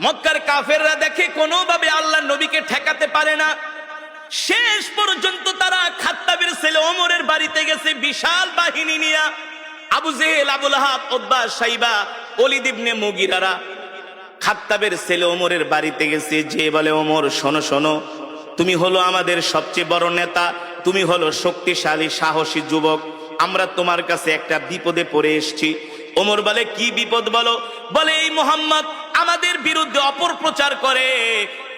মক্কার কাফেররা দেখে কোনোভাবে আল্লাহর নবীকে ঠেকাতে পারে না। শেষ পর্যন্ত তারা খাত্তাবের ছেলে ওমরের বাড়িতে গেছে বিশাল বাহিনী নিয়ে। আবু জেহেল, আবু লাহাব, উতবা, শাইবা, ওলীদ ইবনে মুগীরারা খাত্তাবের ছেলে ওমরের বাড়িতে গেছে। যে বলে, ওমর শোনো শোনো, তুমি হলো আমাদের সবচেয়ে বড় নেতা, তুমি হলো শক্তিশালী সাহসী যুবক, আমরা তোমার কাছে একটা বিপদে পড়ে এসেছি। ওমর বলে, কি বিপদ বলো? বলে, এই মুহাম্মদ আমাদের বিরুদ্ধে অপপ্রচার করে।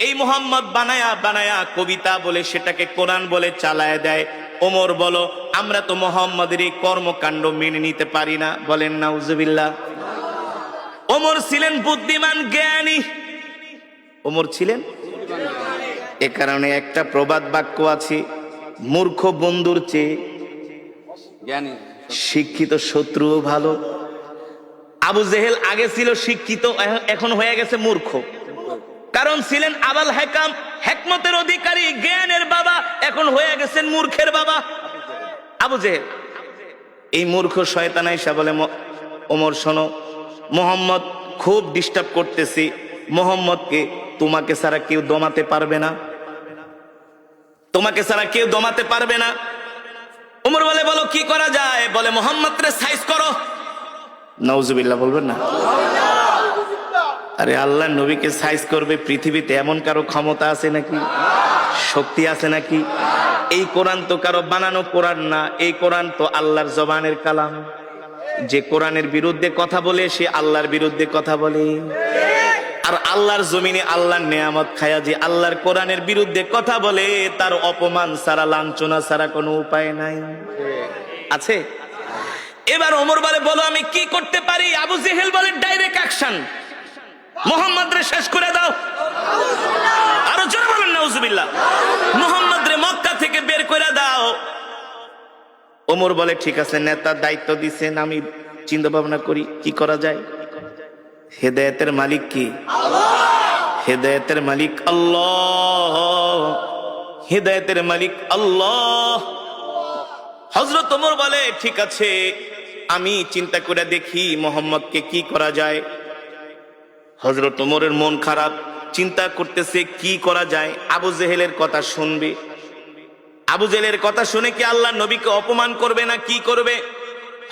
এই মুহাম্মদ বানায়া বানায়া কবিতা বলে সেটাকে কোরআন বলে চালায় দেয়। ওমর বলো, আমরা তো মুহাম্মাদের এই কর্মকাণ্ড মেনে নিতে পারি না। বলেন নাউজুবিল্লাহ। ওমর ছিলেন বুদ্ধিমান, জ্ঞানী। ওমর ছিলেন, এ কারণে একটা প্রবাদ বাক্য আছে, মূর্খ বন্ধুর চেয়ে জ্ঞানী শিক্ষিত শত্রুও ভালো। আবু জেহেল আগে ছিল শিক্ষিত, এখন হয়ে গেছে মূর্খ। কারণ ছিলেন আবাল হেকাম, হেকমতের অধিকারী, জ্ঞানের বাবা, এখন হয়ে গেছেন মূর্খের বাবা আবু জেহেল। এই মূর্খ শয়তান আয়েশা বলে, ওমর শোনো, মোহাম্মদ খুব ডিস্টার্ব করতেছি, মোহাম্মদকে তোমাকে ছাড়া কেউ দমাতে পারবে না, তোমাকে ছাড়া কেউ দমাতে পারবে না। ওমর বলে, বলো কি করা যায়? বলে, মোহাম্মদকে সাইজ করো। নাউজুবিল্লাহ বলবেন না? আরে আল্লাহ নবীকে সাইজ করবে পৃথিবীতে এমন কারো ক্ষমতা আছে নাকি? শক্তি আছে নাকি? এই কোরআন তো কারো বানানো কোরআন না, এই কোরআন তো আল্লাহর জবানের কালাম। যে কোরআনের বিরুদ্ধে কথা বলে সে আল্লাহর বিরুদ্ধে কথা বলে। আর আল্লাহর জমিনে আল্লাহর নেয়ামত খায়া যে আল্লাহর কোরআনের বিরুদ্ধে কথা বলে, তার অপমান ছাড়া, লাঞ্ছনা ছাড়া কোনো উপায় নাই। আছে? এবার ওমর বলে, বলো আমি কি করতে পারি? আবু জেহেল বলে, ডাইরেক্ট অ্যাকশন, মুহাম্মদ রে শেষ করে দাও। আরো জোরে বলেন নাউজুবিল্লাহ। মুহাম্মদ রে মক্কা থেকে বের করে দাও। ওমর বলে, ঠিক আছে, নেতার দায়িত্ব দিছেন, আমি চিন্তা ভাবনা করি কি করা যায়। হেদায়েতের মালিক কি? হেদায়েতের মালিক আল্লাহ, হেদায়েতের মালিক আল্লাহ। হযরত ওমর বলে, ঠিক আছে, আমি চিন্তা করে দেখি মুহাম্মদকে কি করা যায়। হযরত ওমরের মন খারাপ, চিন্তা করতেছে কি করা যায়। আবু জেহেলের কথা শুনবে, আবু জেহেলের কথা শুনে কি আল্লাহ নবীকে অপমান করবে না কি করবে?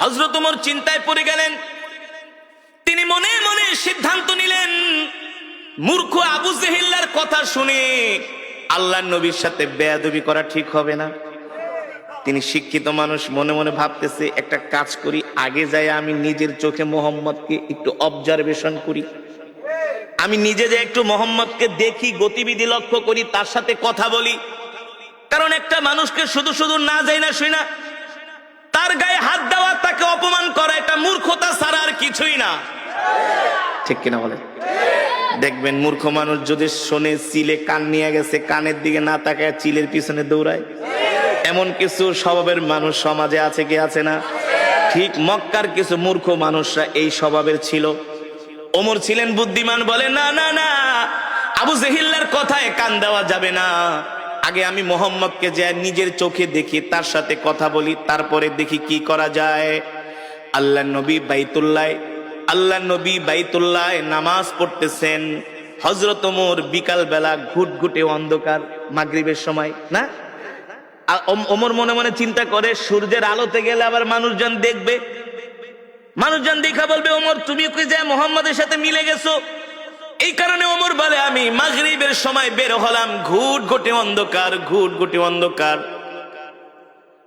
হযরত ওমর চিন্তায় পড়ে গেলেন। তিনি মনে মনে সিদ্ধান্ত নিলেন, মূর্খ আবু জেহেলের কথা শুনে আল্লাহ নবীর সাথে বেয়াদবি করা ঠিক হবে না। তিনি শিক্ষিত মানুষ, মনে মনে ভাবতেছে, একটা কাজ করি, আগে যাই আমি নিজের চোখে মোহাম্মদকে একটু অবজারভেশন করি, আমি নিজে যে একটু মোহাম্মদকে দেখি, গতিবিধি লক্ষ্য করি, তার সাথে কথা বলি। কারণ একটা মানুষকে শুধু শুধু না যাই না শুই না তার গায়ে হাত দেওয়া, তাকে অপমান করা, এটা মূর্খতা ছাড়া আর কিছুই না। ঠিক কিনা বলে? দেখবেন মূর্খ মানুষ যদি শোনে চিলে কান নিয়ে গেছে, কানের দিকে না তাকায় চিলের পিছনে দৌড়ায়। এমন কিছু স্বভাবের মানুষ সমাজে আছে কি আছে না? ঠিক মক্কার কিছু মূর্খ মানুষরা এই স্বভাবের ছিল। ওমর ছিলেন বুদ্ধিমান, বলে, না না না, আবু জেহেলের কথায় কান দেওয়া যাবে না। আগে আমি মোহাম্মদকে যে নিজের চোখে দেখি, তার সাথে কথা বলি, তারপরে দেখি কি করা যায়। আল্লাহ নবী বাইতুল্লাহ নামাজ পড়তেছেন। হযরত ওমর বিকাল বেলা ঘুটঘুটে অন্ধকার, মাগরিবের সময় না, ওমর মনে মনে চিন্তা করে, সূর্যের আলোতে গেলে আবার মানুষজন দেখবে, মানুষজন দেখা বলবে, ওমর তুমি কি যে মুহাম্মদের সাথে মিলে গেছো। এই কারণে ওমর বলে, আমি মাগরিবের সময় বের হলাম, ঘুটঘুটে অন্ধকার, ঘুটঘুটে অন্ধকার।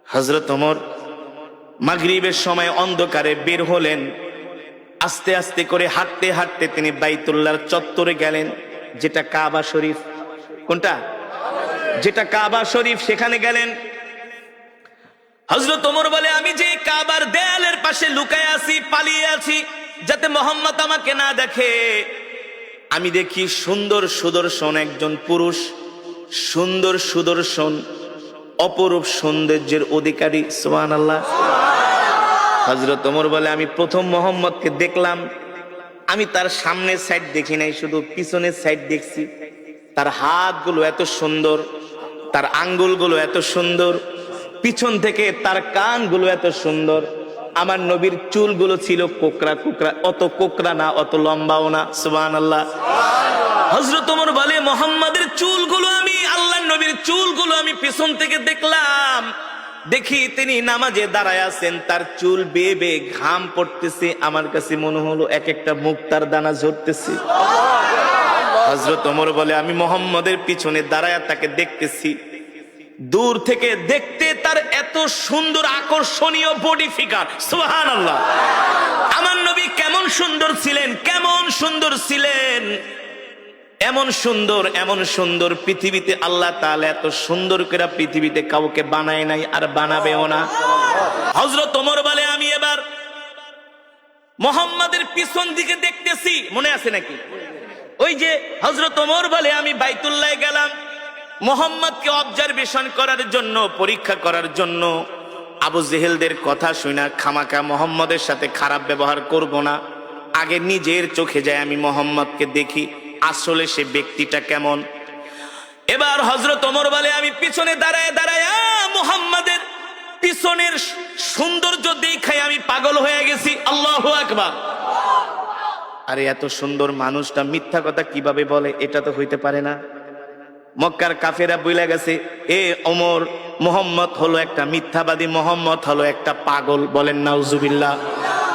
হযরত ওমর মাগরিবের সময় অন্ধকারে বের হলেন। আস্তে আস্তে করে হাঁটতে হাঁটতে তিনি বাইতুল্লাহর চত্বরে গেলেন, যেটা কাবা শরীফ। কোনটা? যেটা কাবা শরীফ, সেখানে গেলেন। হযরত ওমর বলে, আমি যে কাবার দেয়ালের পাশে লুকায় আছি, পালিয়ে আছি, যাতে মুহাম্মদ আমাকে না দেখে। আমি দেখি সুন্দর সুদর্শন একজন পুরুষ, সুন্দর সুদর্শন, অপরূপ সৌন্দর্যের অধিকারী। সুবহানাল্লাহ। হযরত ওমর বলে, আমি প্রথম মুহাম্মদকে দেখলাম, আমি তার সামনের সাইড দেখি নাই, শুধু পিছনের সাইড দেখছি। তার হাতগুলো এত সুন্দর, তার আঙ্গুলগুলো এত সুন্দর, পিছন থেকে তার কানগুলো এত সুন্দর। আমার নবীর চুলগুলো ছিল কোকড়া কোকড়া, অত কোকড়া না, অত লম্বাও না। সুবহানাল্লাহ। হযরত ওমর বলে, মুহাম্মাদের চুলগুলো আমি, আল্লাহর নবীর চুলগুলো আমি পিছন থেকে দেখলাম, দেখি তিনি নামাজে দাঁড়ায় আছেন, তার চুল বেয়ে বেয়ে ঘাম পড়তেছে। আমার কাছে মনে হলো এক একটা মুক্তার দানা ঝরতেছে। হযরত ওমর বলে, আমি মুহাম্মাদের পিছনে দাঁড়ায় তাকে দেখতেছি, দূর থেকে দেখতে তার এত সুন্দর আকর্ষণীয় বডি ফিগার। সুবহানাল্লাহ। আমার নবী কেমন সুন্দর ছিলেন, কেমন সুন্দর ছিলেন, এমন সুন্দর, এমন সুন্দর পৃথিবীতে আল্লাহ তাআলা এত সুন্দর করে পৃথিবীতে কাউকে বানায় নাই, আর বানাবেও না। হযরত ওমর বলে, আমি এবার মুহাম্মাদের পিছন দিকে দেখতেছি, মনে আছে নাকি? ওই যে হযরত ওমর বলে, আমি বাইতুল্লাহ গেলাম মুহাম্মদকে অবজারভেশন করার জন্য, পরীক্ষা করার জন্য। আবু জেহেলদের কথা শুনা খামাকা মুহাম্মদের সাথে খারাপ ব্যবহার করব না, আগে নিজের চোখে যায় আমি মুহাম্মদকে দেখি আসলে সে ব্যক্তিটা কেমন। এবার হযরত ওমর বলে, আমি পিছনে দাঁড়ায় দাঁড়ায় মুহাম্মদের পিছনের সৌন্দর্য দেখাই আমি পাগল হয়ে গেছি। আল্লাহু আকবার। আরে এত সুন্দর মানুষটা মিথ্যা কথা কিভাবে বলে? এটা তো হইতে পারে না। মক্কার কাফেরা বইলা গেছে, এ ওমর, মুহাম্মদ হলো একটা মিথ্যাবাদী, মুহাম্মদ হলো একটা পাগল। বলেন নাউজুবিল্লাহ।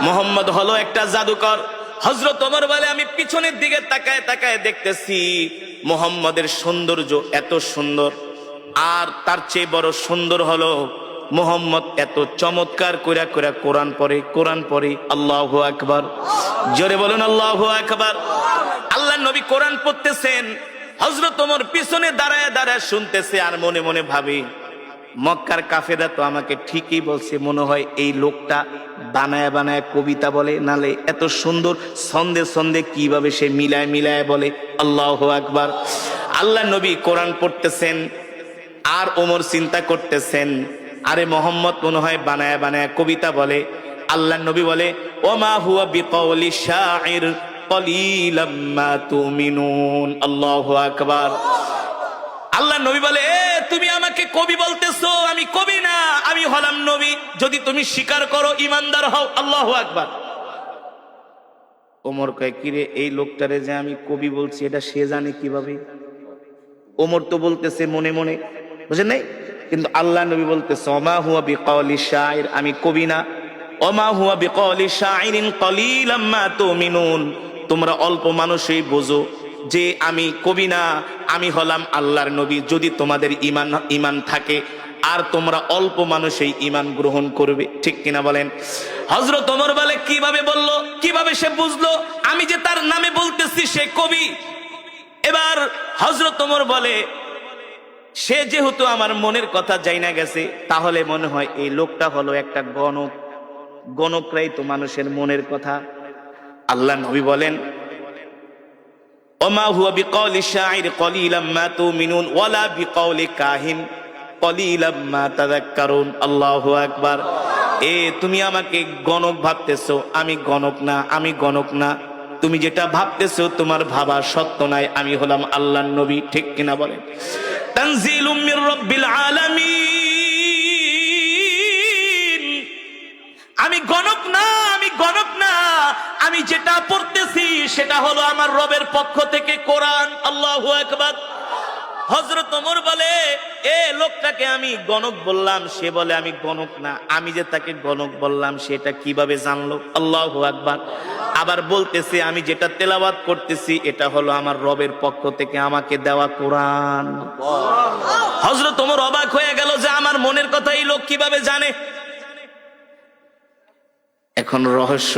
মুহাম্মদ হলো একটা জাদুকর। হযরত ওমর বলে, আমি পিছনের দিকে তাকায় তাকায় দেখতেছি মুহাম্মদের সৌন্দর্য এত সুন্দর, আর তার চেয়ে বড় সুন্দর হলো মুহাম্মদ এত চমৎকার কইরা কইরা কোরআন পড়ে, কোরআন পড়ে। আল্লাহু আকবার। জোরে বলুন আল্লাহু আকবার। আল্লাহর নবী কোরআন পড়তেছেন, হযরত ওমর পিছনে দাঁড়ায় দাঁড়ায় শুনতেছে, আর মনে মনে ভাবে, মক্কার কাফেররা তো আমাকে ঠিকই বলছে, মনে হয় এই লোকটা বানায় বানায় কবিতা বলে, নালে এত সুন্দর ছন্দে ছন্দে কিভাবে সে মিলায় মিলায় বলে। আল্লাহু আকবার। আল্লাহ নবী কোরআন পড়তেছেন, আর ওমর চিন্তা করতেছেন, আরে মুহাম্মদ মনে হয় বানায় বানায় কবিতা বলে। আল্লাহ নবী বলে, ওমা হুয়া বিকাউলি শাইর কলিলাম মা তুমিনুন। আল্লাহু আকবার। আল্লাহ নবী বলে, তুমি আমাকে কবি বলতেছো, আমি কবি না, আমি হলাম নবী। যদি তুমি স্বীকার করো, ইমানদার হও। আল্লাহু আকবার। ওমর কয়, কিরে এই লোকটারে যে আমি কবি বলছি এটা সে জানে কিভাবে? ওমর তো বলতেছে মনে মনে, বুঝেন নাই? কিন্তু আল্লাহ নবী বলতেছে, ওমা হুয়া বিকাউলি শাইর, আমি কবি না। ওমা হুয়া বিকাউলি শাইরিন কলিলাম মা তুমিনুন। তোমরা অল্প মানুষই বোঝো যে আমি কবি না, আমি হলাম আল্লাহর নবী। যদি তোমাদের ইমান থাকে, আর তোমরা অল্প মানুষই ইমান গ্রহণ করবে। ঠিক কিনা বলেন? হযরত ওমর বলে, কিভাবে বললো, কিভাবে সে বুঝলো আমি যে তার নামে বলতেছি সে কবি? এবার হযরত ওমর বলে, সে যেহেতু আমার মনের কথা জানা গেছে, তাহলে মনে হয় এই লোকটা হলো একটা গণক। গণকরাই তো মানুষের মনের কথা। আল্লাহ নবী বলেন, ওমা হুয়া বিকাউলি শাইর কলিলাম মা তুমিনুন ওয়ালা বিকাউলি কাহিন কলিলাম মা তাযাক্কারুন। আল্লাহু আকবার। তুমি আমাকে গণক ভাবতেছো, আমি গণক না, আমি গণক না। তুমি যেটা ভাবতেছো তোমার ভাবা সত্য নাই, আমি হলাম আল্লাহর নবী। ঠিক কিনা বলেন? তানজিলুম মির রাব্বিল আলামিন। আমি গণক না, আমি গণক না, আমি যেটা পড়তেছি সেটা হলো আমার রবের পক্ষ থেকে কোরআন। আল্লাহু আকবার। হযরত ওমর বলে, এ লোকটাকে আমি গণক বললাম, সে বলে আমি গণক না। আমি যে তাকে গণক বললাম সেটা কিভাবে জানলো? আল্লাহু আকবার। আবার বলতেছে, আমি যেটা তেলাওয়াত করতেছি এটা হলো আমার রবের পক্ষ থেকে আমাকে দেওয়া কোরআন। হযরত ওমর অবাক হয়ে গেল যে আমার মনের কথা এই লোক কিভাবে জানে। এখন রহস্য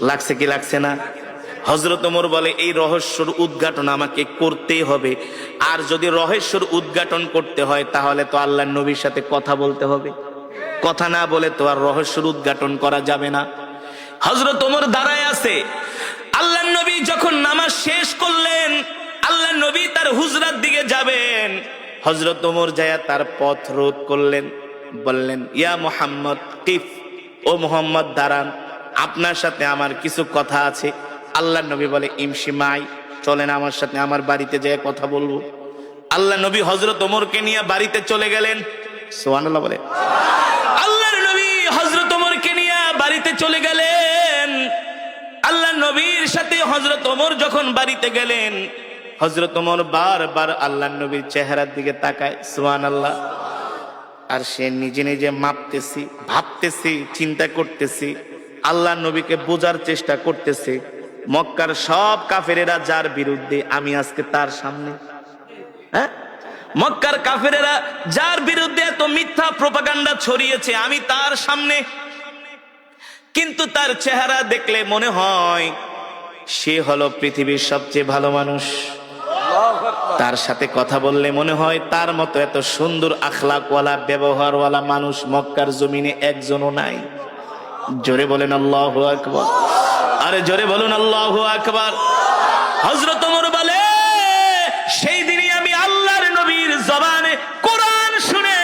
লাগছে কি লাগছে না? হযরত ওমর বলে, এই রহস্যর উদ্ঘাটন আমাকে করতেই হবে। আর যদি রহস্যর উদ্ঘাটন করতে হয় তাহলে তো আল্লাহর নবীর সাথে কথা বলতে হবে। কথা না বলে তো আর রহস্যর উদ্ঘাটন করা যাবে না। হযরত ওমর দাঁড়ায় আছে। আল্লাহর নবী যখন নামাজ শেষ করলেন, আল্লাহর নবী তার হুজরার দিকে যাবেন। হযরত ওমর যায় তার পথ রোধ করলেন, বললেন, ইয়া মুহাম্মদ কিফ, ও মুহাম্মদ দাঁড়ান, আপনার সাথে আমার কিছু কথা আছে। আল্লাহর নবী বলে, ইমশি মাই, চলেন আমার সাথে, আমার বাড়িতে যেয়ে কথা বলবো। আল্লাহর নবী হযরত ওমরকে নিয়ে বাড়িতে চলে গেলেন। সুবহানাল্লাহ বলে। আল্লাহর নবী হযরত ওমরকে নিয়ে বাড়ি চলে গেলেন। আল্লাহ নবীর সাথে হযরত ওমর যখন বাড়িতে গেলেন, হযরত ওমর বারবার আল্লাহ নবীর চেহারার দিকে তাকায়, সুবহানাল্লাহ। আর সে নিজে নিজে মাপতেছি, ভাবতেছি, চিন্তা করতেছি, আল্লাহ নবীকে বোঝার চেষ্টা করতেছে। মক্কার সব কাফেরেরা যার বিরুদ্ধে, আমি আজকে তার সামনে। হ্যাঁ, মক্কার কাফেরেরা যার বিরুদ্ধে এত মিথ্যা প্রোপাগান্ডা ছড়িয়েছে, আমি তার সামনে। কিন্তু তার চেহারা দেখলে মনে হয় সে হলো পৃথিবীর সবচেয়ে ভালো মানুষ। তার সাথে কথা বললে মনে হয় তার মতো এত সুন্দর আখলাকওয়ালা, ব্যবহারওয়ালা মানুষ মক্কার জমিনে একজনও নাই। জোরে বলেন আল্লাহু আকবার। আরে জোরে বলুন আল্লাহু আকবার। হযরত ওমর বলে, সেই দিনই আমি আল্লাহর নবীর জবানে কোরআন শুনে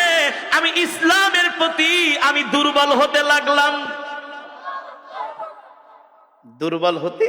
আমি ইসলামের প্রতি আমি দুর্বল হতে লাগলাম। দুর্বল হতে